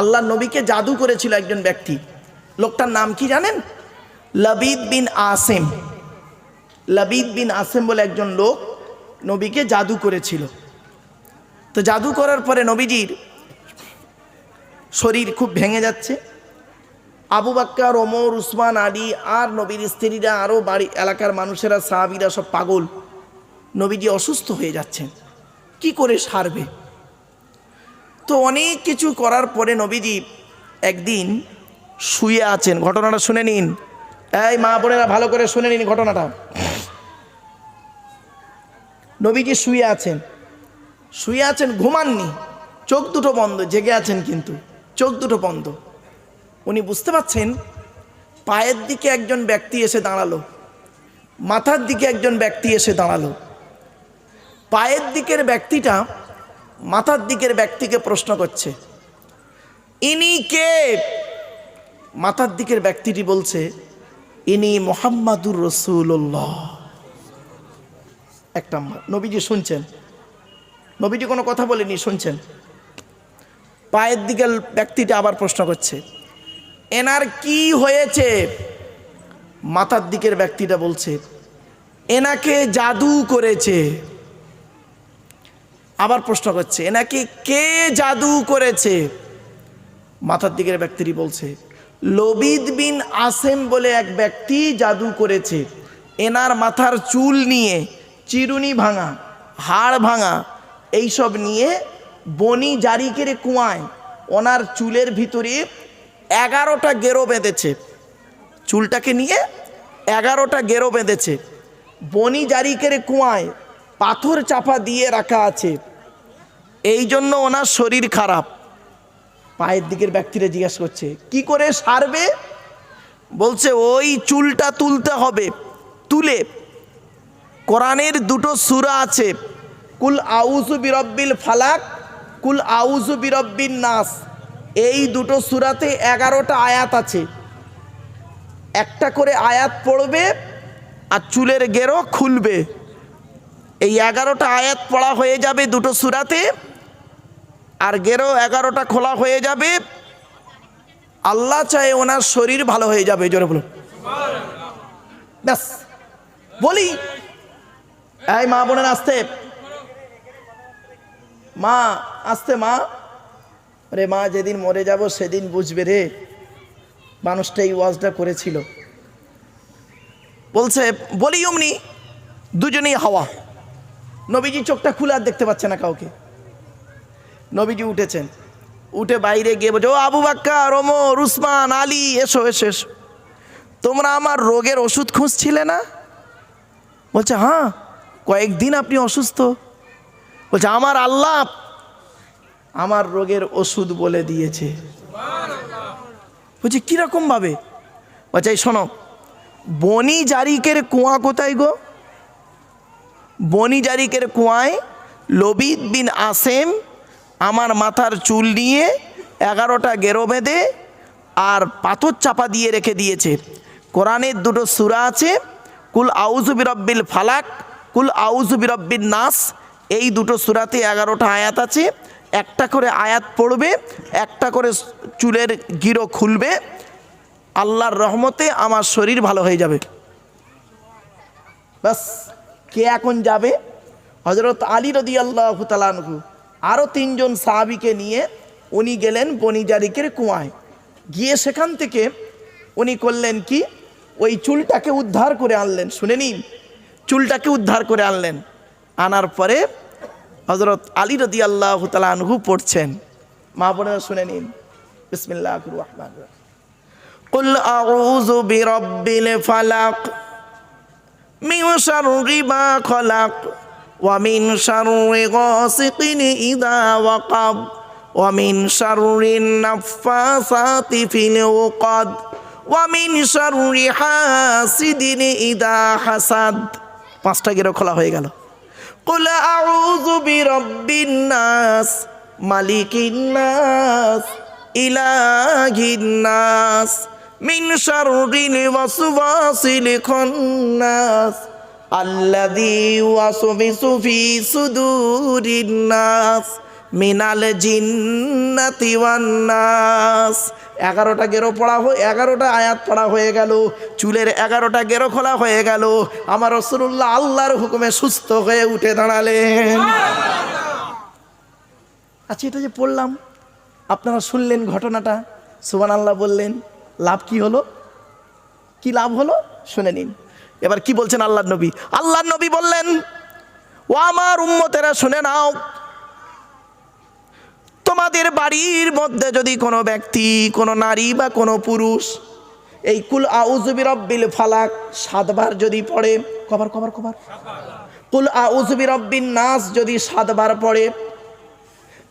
আল্লাহ নবীকে জাদু করেছিল একজন ব্যক্তি। লোকটার নাম কি জানেন? লবিদ বিন আসেম। লবিদ বিন আসেম বলে একজন লোক নবীকে জাদু করেছিল। তো জাদু করার পরে নবীজির শরীর খুব ভেঙে যাচ্ছে। আবু বকর, ওমর, উসমান, আলী আর নবীর স্ত্রীরা, আরও বাড়ি এলাকার মানুষেরা, সাহাবীরা সব পাগল। নবীজি অসুস্থ হয়ে যাচ্ছেন, কি করে সারবে? তো অনেক কিছু করার পরে নবীজি একদিন শুয়ে আছেন। ঘটনাটা শুনে নিন, এই মা বোনেরা ভালো করে শুনে নিন ঘটনাটা। নবীজি শুয়ে আছেন, ঘুমাননি, চোখ দুটো বন্ধ, জেগে আছেন কিন্তু চোখ দুটো বন্ধ। উনি বুঝতে পারছেন পায়ের দিকে একজন ব্যক্তি এসে দাঁড়ালো, মাথার দিকে একজন ব্যক্তি এসে দাঁড়ালো। পায়ের দিকের ব্যক্তিটা মাথার দিকের ব্যক্তিকে প্রশ্ন করছে, ইনি কে? মাথার দিকের ব্যক্তিটি বলছে, ইনি মুহাম্মাদুর রাসূলুল্লাহ। এক নম্বর, নবীজি শুনছেন, নবীজি কোনো কথা বলেনি, শুনছেন। পায়ের দিকের ব্যক্তিটা আবার প্রশ্ন করছে, এনার কি হয়েছে? মাথার দিকের ব্যক্তিটা বলছে, এনাকে জাদু করেছে। আবার প্রশ্ন করছে, এনাকে কে জাদু করেছে? মাথার দিকের ব্যক্তিটি বলছে, লবিদ বিন আসেম বলে এক ব্যক্তি জাদু করেছে। এনার মাথার চুল নিয়ে চিরুনি ভাঙা, হাড় ভাঙা, এইসব নিয়ে বনি জারিকের কুয়ায় ওনার চুলের ভিতরে 11টা গেরো বেঁধেছে। চুলটাকে নিয়ে 11টা গেরো বেঁধেছে। বনি জারিকের কুয়ায় পাথর চাপা দিয়ে রাখা আছে, এই জন্য ওনার শরীর খারাপ। পায়ের দিকের ব্যক্তিরা জিজ্ঞাসা করছে, কি করে সারবে? বলছে, ওই চুলটা তুলতে হবে। তুলে কোরআনের 2টো সূরা আছে, কুল আউযু বিরব্বিল ফালাক, কুল আউযু বিরব্বিন নাস। এই 2টো সূরাতে 11টা আয়াত আছে। একটা করে আয়াত পড়বে আর চুলের গেরো খুলবে। এই 11টা আয়াত পড়া হয়ে যাবে 2টো সূরাতে, আর গেরো 11টা খোলা হয়ে যাবে। আল্লাহ চায় ওনার শরীর ভালো হয়ে যাবে। জোরে বলুন ব্যাস। বলি, এই মা বোনের আসতে, মা আসতে, মা রে মা, যেদিন মরে যাব সেদিন বুঝবে রে মানুষটা এই ওয়াজটা করেছিল। বলছে, বলি অমনি দুজনেই হাওয়া। নবীজি চোখটা খুলে আর দেখতে পাচ্ছে না কাউকে। নবীজি উঠেছেন, উঠে বাইরে গিয়ে বলছে, ও আবু বকর, ওমর, উসমান, আলী, এসো এসো এসো, তোমরা আমার রোগের ওষুধ খুঁজছিলে না? বলছে, হ্যাঁ, কয়েকদিন আপনি অসুস্থ। বলছে, আমার আল্লাহ আমার রোগের ওষুধ বলে দিয়েছে। বলছে, কিরকম ভাবে? বলছে, এই শোনো, বনি জারিকের কুয়া কোথায় গো? বনি জারিকের কুয়ায় লবিদ বিন আসেম আমার মাথার চুল নিয়ে 11টা গেরো বেঁধে আর পাথর চাপা দিয়ে রেখে দিয়েছে। কোরআনের 2টো সূরা আছে, কুল আউযু বিরব্বিল ফালাক, কুল আউযু বিরব্বিন নাস। এই 2টো সূরাতে 11টা আয়াত আছে। একটা করে আয়াত পড়বে, একটা করে চুলের গিরো খুলবে, আল্লাহর রহমতে আমার শরীর ভালো হয়ে যাবে। বাস। কে এখন যাবে? হযরত আলী রাদিয়াল্লাহু তাআলা আনহু আরও 3 জন সাহাবীকে নিয়ে উনি গেলেন বনি জারিকের কুয়ায়। গিয়ে সেখান থেকে উনি করলেন কি, ওই চুলটাকে উদ্ধার করে আনলেন। শুনে নিন, চুলটাকে উদ্ধার করে আনলেন। আনার পরে হযরত আলী রাদিয়াল্লাহু তাআলা আনহু পড়ছেন। মা বোনেরা শুনে নিন, বিসমিল্লাহির রহমানির রহিম। কুল আউযু বিরাব্বিল ফালাক মিন শাররি মা খলাক ওয়া মিন শাররি গাসিকিন ইযা ওয়াকাব ওয়া মিন শাররিন নাফাসাতি ফিল উকাদ ওয়া মিন শাররি হাসিদিন ইযা হাসাদ। 5টা গেরো খোলা হয়ে গেল। কুল আউযু বিরাব্বিন নাস মালিকিন নাস ইলাহিন নাস মিন শাররিল ওয়াসওয়াসিল খান্নাস আল্লাযী ওয়াসওয়িসু ফি সুদুরিন নাস মিনাল জিন্নাতি ওয়ান নাস। 11টা গেরো পড়া 11টা আয়াত পড়া হয়ে গেল, চুলের 11টা গেরো খোলা হয়ে গেল। আমার রাসূলুল্লাহ আল্লাহর হুকুমে সুস্থ হয়ে উঠে দাঁড়ালেন। আচ্ছা, এটা যে পড়লাম, আপনারা শুনলেন ঘটনাটা, সুবহানাল্লাহ বললেন, লাভ কি হলো? কি লাভ হলো শুনে নিন। এবার কি বলছেন আল্লাহর নবী? আল্লাহর নবী বললেন, ও আমার উম্মতেরা শুনে নাও, তোমাদের বাড়ির মধ্যে যদি কোনো ব্যক্তি, কোনো নারী বা কোনো পুরুষ এই কুল আউযু বিরাব্বিল ফালাক 7 বার যদি পড়ে, কবার কুল আউযু বিরাব্বিন নাস যদি 7 বার পড়ে,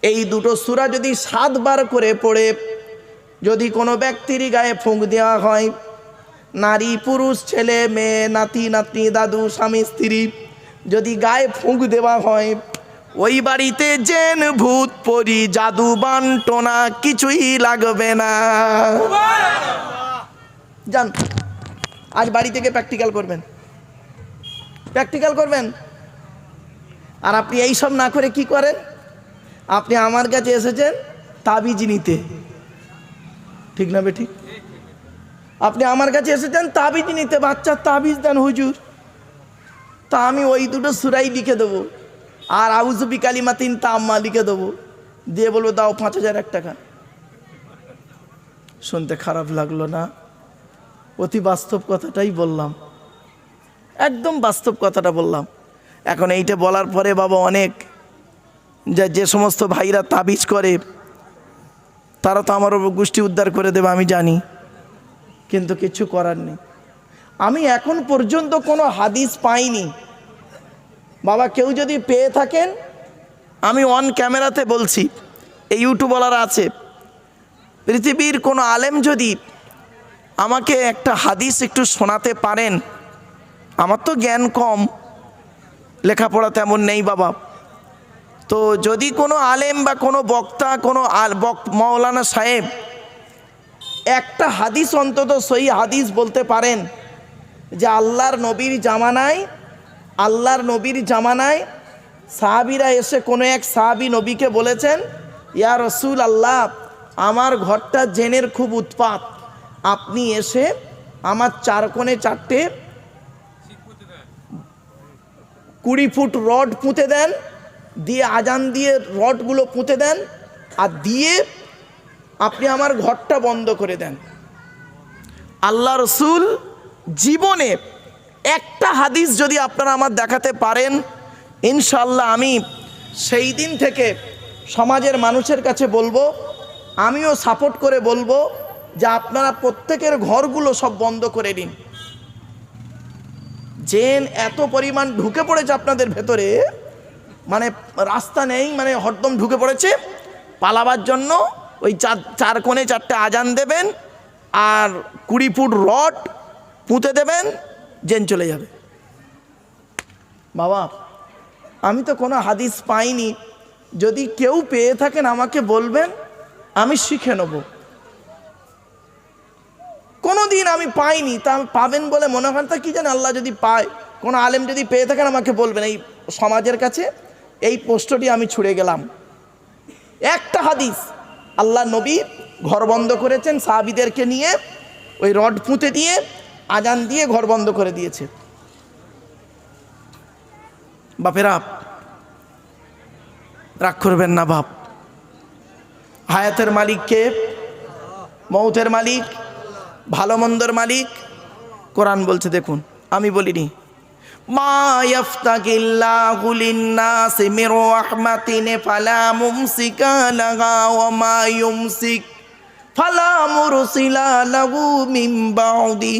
এই দুটো সূরা যদি 7 বার করে পড়ে যদি কোনো ব্যক্তির গায়ে ফুঁক দেওয়া হয়, নারী পুরুষ ছেলে মেয়ে নাতি নাতনি দাদু স্বামী স্ত্রী যদি গায়ে ফুঁক দেওয়া হয়, ওই বাড়িতে জেন ভূত পরি জাদু বান্টনা কিছুই লাগবে না। যান, আজ বাড়ি থেকে প্র্যাকটিক্যাল করবেন। আর আপনি এই সব না করে কি করেন? আপনি আমার কাছে এসেছেন তাবিজ নিতে, ঠিক না বেঠিক? আপনি আমার কাছে এসেছেন তাবিজ নিতে, বাচ্চার তাবিজ দেন হুজুর। তা আমি ওই দুটো সূরাই লিখে দেবো আর আউযু বিকালিমাতিন তাম্মা লিখে দেবো, দিয়ে বলবো দাও 5001 টাকা। শুনতে খারাপ লাগলো না? অতি বাস্তব কথাটাই বললাম, একদম বাস্তব কথাটা বললাম। এখন এইটা বলার পরে বাবা অনেক যে সমস্ত ভাইরা তাবিজ করে তারা তো আমার গোষ্ঠী উদ্ধার করে দেবে আমি জানি, কিন্তু কিছু করার নেই। আমি এখন পর্যন্ত কোনো হাদিস পাইনি বাবা। কেউ যদি পেয়ে থাকেন, আমি অন ক্যামেরাতে বলছি, এই ইউটিউবওয়ালারা আছে, পৃথিবীর কোনো আলেম যদি আমাকে একটা হাদিস একটু শোনাতে পারেন, আমার তো জ্ঞান কম, লেখাপড়া তেমন নেই বাবা, তো যদি কোনো আলেম বা কোনো বক্তা, কোনো মাওলানা সাহেব একটা হাদিস অন্তত সহি হাদিস বলতে পারেন যে আল্লাহর নবীর জামানায় সাহাবীরা এসে কোনো এক সাহাবী নবীকে বলেছেন, ইয়া রাসূল আল্লাহ, আমার ঘরটা জেনের খুব উৎপাত, আপনি এসে আমার 4 কোণে 4টে 20 ফুট রড পুঁতে দেন, দিয়ে আজান দিয়ে রডগুলো পুঁতে দেন, আর দিয়ে আপনি আমার ঘরটা বন্ধ করে দেন। আল্লাহ রসুল জীবনে একটা হাদিস যদি আপনারা আমার দেখাতে পারেন, ইনশাআল্লাহ আমি সেই দিন থেকে সমাজের মানুষের কাছে বলবো, আমিও সাপোর্ট করে বলবো যে আপনারা প্রত্যেকের ঘরগুলো সব বন্ধ করে দিন। জেন এত পরিমাণ ঢুকে পড়েছে আপনাদের ভেতরে, মানে রাস্তা নেই, মানে হরদম ঢুকে পড়েছে। পালাবার জন্য ওই 4 কোণে 4টে আজান দেবেন আর 20 ফুট রড পুঁতে দেবেন, জেন চলে যাবে। বাবা, আমি তো কোনো হাদিস পাইনি, যদি কেউ পেয়ে থাকেন আমাকে বলবেন, আমি শিখে নেব। কোনো দিন আমি পাইনি, তা পাবেন বলে মনে হয়। তা কি জানে, আল্লাহ যদি পায়, কোনো আলেম যদি পেয়ে থাকেন আমাকে বলবেন। এই সমাজের কাছে এই পোস্টটি আমি ছুড়ে গেলাম। একটা হাদিস, আল্লাহ নবী ঘর বন্ধ করেছেন সাহাবীদেরকে নিয়ে, ওই রড পুঁতে দিয়ে আজান দিয়ে ঘর বন্ধ করে দিয়েছে। বাপেরা রাগ করবেন না বাপ, হায়াতের মালিক কে? মৌতের মালিক, ভালো মন্দর মালিক। কোরআন বলছে, দেখুন, আমি বলিনি, মা ইয়াফতাকিল্লাহু লিন-নাসি মির রাহমাতিন ফালা মুমসিকা লাহা ওয়া মা ইউমসিক ফালা মুরসিলা লাহু মিন বা'দি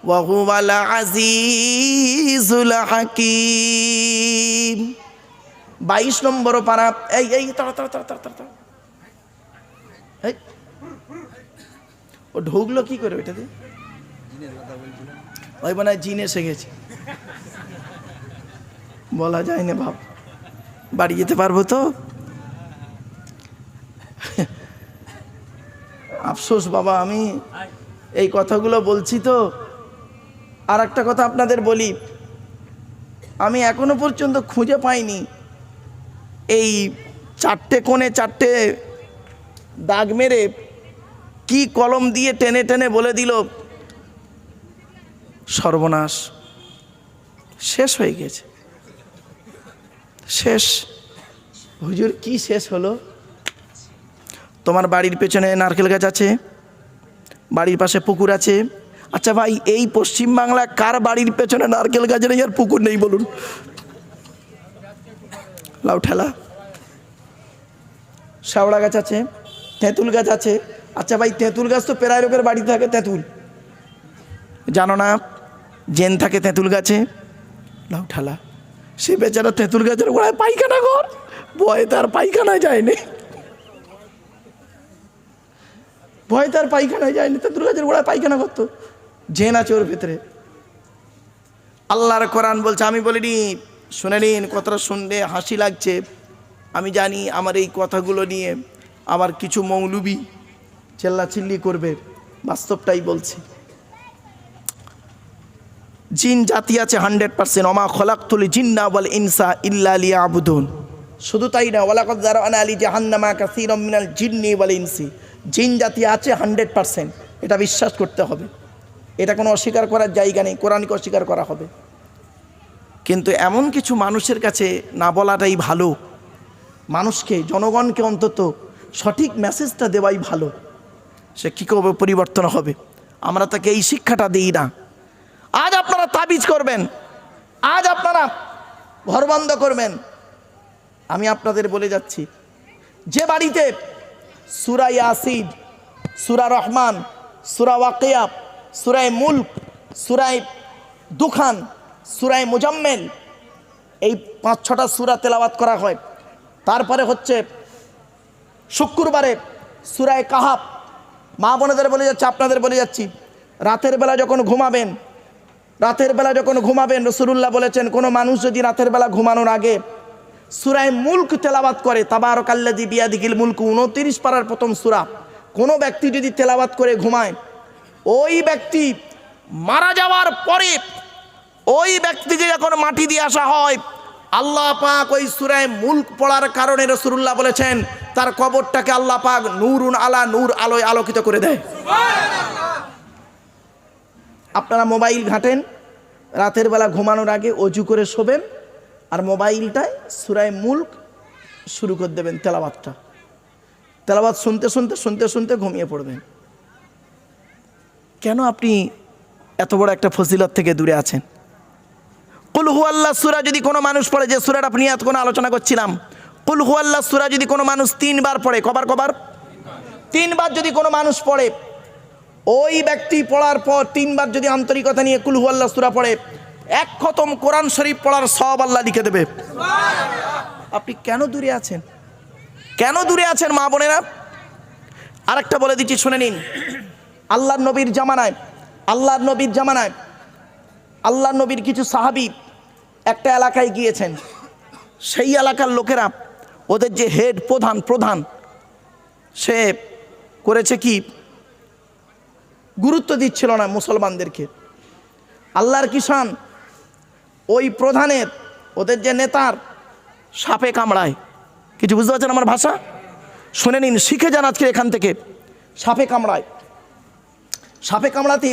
ওয়া হুয়াল আজিজুল হাকীম। 22 নম্বর পারা। এই তাড়া ও ঢুকলো কি করে ওইটাতে? ওই মনে হয় জিন এসে গেছে, বলা যায় না বাপ। বাড়ি যেতে পারবো তো? আফসোস বাবা, আমি এই কথাগুলো বলছি তো। আর একটা কথা আপনাদের বলি, আমি এখনো পর্যন্ত খুঁজে পাইনি এই চারটে কোণে চারটে দাগ মেরে কি কলম দিয়ে টেনে টেনে বলে দিল, সর্বনাশ, শেষ হয়ে গেছে। শেষ। হুজুর কি শেষ হলো? তোমার বাড়ির পেছনে নারকেল গাছ আছে, বাড়ির পাশে পুকুর আছে। আচ্ছা ভাই, এই পশ্চিম বাংলা কার বাড়ির পেছনে নারকেল গাছ নেই আর পুকুর নেই বলুন? লাউ ঠেলা। শাওড়া গাছ আছে, তেঁতুল গাছ আছে। আচ্ছা ভাই, তেঁতুল গাছ তো প্রায় লোকের বাড়িতে থাকে। তেঁতুল জানো না, জেন থাকে তেঁতুল গাছে। লাউ ঠেলা। সে বেচারা তেঁতুল গাছের গোড়ায় পায়খানা কর, ভয়ে তার পায়খানায় যায়নি, ভয় তার পায়খানায় যায়নি, তেঁতুল গাছের গোড়ায় পায়খানা করতো। জেন আছে ওর ভেতরে। আল্লাহর কোরআন বলছে, আমি বলিনি, শুনে নিন, কথাটা শুনলে হাসি লাগছে। আমি জানি আমার এই কথাগুলো নিয়ে আবার কিছু মৌলবি চেল্লাচিল্লি করবে, বাস্তবটাই বলছি। জিন জাতি আছে 100%। ওমা খলাকতুল জিন্না ওয়াল ইনসা ইল্লা লিয়াবুদুন। শুধু তাই না, ওয়ালাকাদ যারানা লি জাহান্নামা কাসীরাম মিনাল জিন্নি ওয়াল ইনসি। জিন জাতি আছে 100%, এটা বিশ্বাস করতে হবে, এটা কোনো অস্বীকার করার জায়গা নেই, কোরআনকে অস্বীকার করা হবে। কিন্তু এমন কিছু মানুষের কাছে না বলাটাই ভালো, মানুষকে, জনগণকে অন্তত সঠিক মেসেজটা দেওয়াই ভালো। সে কী করে পরিবর্তন হবে, আমরা তাকে এই শিক্ষাটা দিই না। আজ আপনারা তাবিজ করবেন, আজ আপনারা ঘর বন্ধ করবেন। আমি আপনাদের বলে যাচ্ছি, যে বাড়িতে সূরা ইয়াসিন, সূরা রহমান, সূরা ওয়াকিয়া, সূরা মুলক, সূরা দুখান, সূরা মুজাম্মেল, এই 5-6টা সূরা তেলাওয়াত করা হয়। তারপরে হচ্ছে শুক্রবারে সূরা কাহাফ। মা বোনেদের বলে যাচ্ছি, আপনাদের বলে যাচ্ছি, রাতের বেলা যখন ঘুমাবেন, রাতের বেলা যখন ঘুমাবেন, রাসূলুল্লাহ বলেছেন, কোনো মানুষ যদি রাতের বেলা ঘুমানোর আগে সূরা মুলক তেলাওয়াত করে, তাবারাকাল্লাযী বিয়াদিহিল মুলকু, 29 পারার প্রথম সূরা, কোনো ব্যক্তি যদি তেলাওয়াত করে ঘুমায়, ওই ব্যক্তি মারা যাওয়ার পরে ওই ব্যক্তিকে যখন মাটি দিয়ে আসা হয়, আল্লাহ পাক ওই সূরা মুলক পড়ার কারণে রাসূলুল্লাহ বলেছেন তার কবরটাকে আল্লাহ পাক নূরুন আলা নূর, আলোয় আলোকিত করে দেয়। আপনারা মোবাইল ঘাঁটেন, রাতের বেলা ঘুমানোর আগে অজু করে শোবেন, আর মোবাইলটায় সূরা মুলক শুরু করে দেবেন তেলাওয়াতটা। তেলাওয়াত শুনতে শুনতে শুনতে শুনতে ঘুমিয়ে পড়বেন। কেন আপনি এত বড় একটা ফজিলত থেকে দূরে আছেন? কুল হুয়াল্লাহ সূরা যদি কোনো মানুষ পড়ে, যে সূরাটা আপনি এত কোনো আলোচনা করছিলাম, কুল হুয়াল্লাহ সূরা যদি কোনো মানুষ 3 বার পড়ে, কবার 3 বার যদি কোনো মানুষ পড়ে, ওই ব্যক্তি পড়ার পর 3 বার যদি আন্তরিকতা নিয়ে কুল হুয়াল্লাহ সূরা পড়ে, 1 খতম কোরআন শরীফ পড়ার সওয়াব আল্লাহ লিখে দেবে। আপনি কেন দূরে আছেন? কেন দূরে আছেন মা বোনেরা? আরেকটা বলে দিচ্ছি, শুনে নিন। আল্লাহর নবীর জামানায়, আল্লাহর নবীর কিছু সাহাবী একটা এলাকায় গিয়েছেন। সেই এলাকার লোকেরা, ওদের যে হেড প্রধান, সে করেছে কি, গুরুত্ব দিচ্ছিল না মুসলমানদেরকে। আল্লাহর কিষান, ওই প্রধানের, ওদের যে নেতার সাপে কামড়ায়। কিছু বুঝতে পারছেন আমার ভাষা? শুনে নিন, শিখে যান আজকে এখান থেকে। সাপে কামড়াতে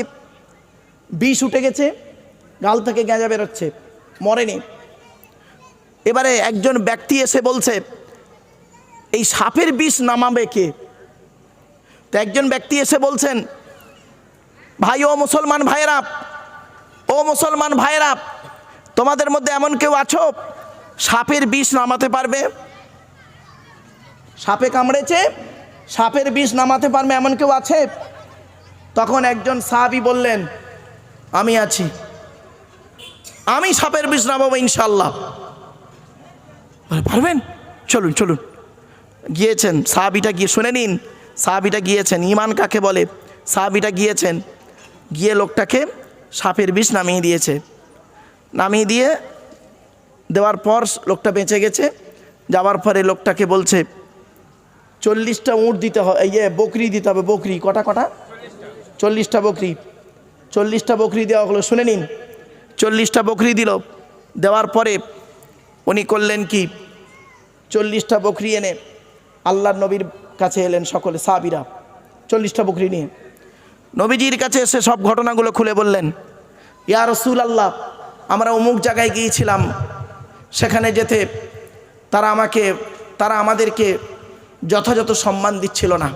বিষ উঠে গেছে, গাল থেকে গেঁজা বেরোচ্ছে, মরেনি। এবারে একজন ব্যক্তি এসে বলছে, এই সাপের বিষ নামাবে কে? তো একজন ব্যক্তি এসে বলছেন, ভাই, ও মুসলমান ভাইয়েরা, তোমাদের মধ্যে এমন কেউ আছো সাপের বিষ নামাতে পারবে? সাপে কামড়েছে, সাপের বিষ নামাতে পারবে, এমন কেউ আছে? তখন একজন সাহাবী বললেন, আমি আছি, আমি সাপের বিষ নামাবো ইনশাআল্লাহ। পারবেন? চলুন। গিয়েছেন সাহাবীটা, গিয়ে শুনে নিন, সাহাবীটা গিয়েছেন, ঈমান কাকে বলে, সাহাবীটা গিয়েছেন, গিয়ে লোকটাকে সাপের বিষ নামিয়ে দিয়েছে। নামিয়ে দেওয়ার পর লোকটা বেঁচে গেছে। যাওয়ার পরে লোকটাকে বলছে 40টা উট দিতে হবে, বকরি দিতে হবে। বকরি কটা? 40টা বকরি। 40টা বকরি দেওয়া হলো। শুনে নিন, 40টা বকরি দিল। দেওয়ার পরে উনি করলেন কি, 40টা বকরি এনে আল্লাহর নবীর কাছে এলেন সকলে সাহাবীরা 40টা বকরি নিয়ে নবীজির কাছে এসে সব ঘটনাগুলো খুলে বললেন, ইয়া রাসূলুল্লাহ, আমরা অমুক জায়গায় গিয়েছিলাম, সেখানে যেতে তারা আমাদেরকে যথাযথ সম্মান দিচ্ছিল না।